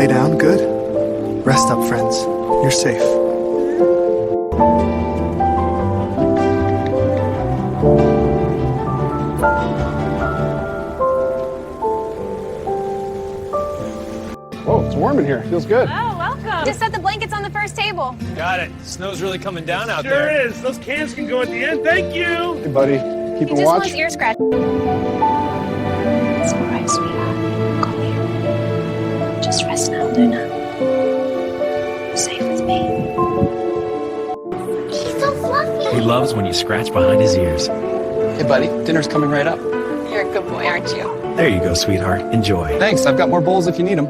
lay down? Good. Rest up, friends. You're safe. Whoa, it's warm in here. Feels good. Oh, welcome. Just set the blankets on the first table. Got it. Snow's really coming down out Sure there. is. Those cans can go at the end. Thank you. Hey, buddy. He Keeping just watch? wants ear scratch. It's alright, sweetheart. Come here. Just rest now, Luna. You're safe with me. He's so fluffy. He loves when you scratch behind his ears. Hey, buddy, dinner's coming right up. You're a good boy, aren't you? There you go, sweetheart. Enjoy. Thanks, I've got more bowls if you need them.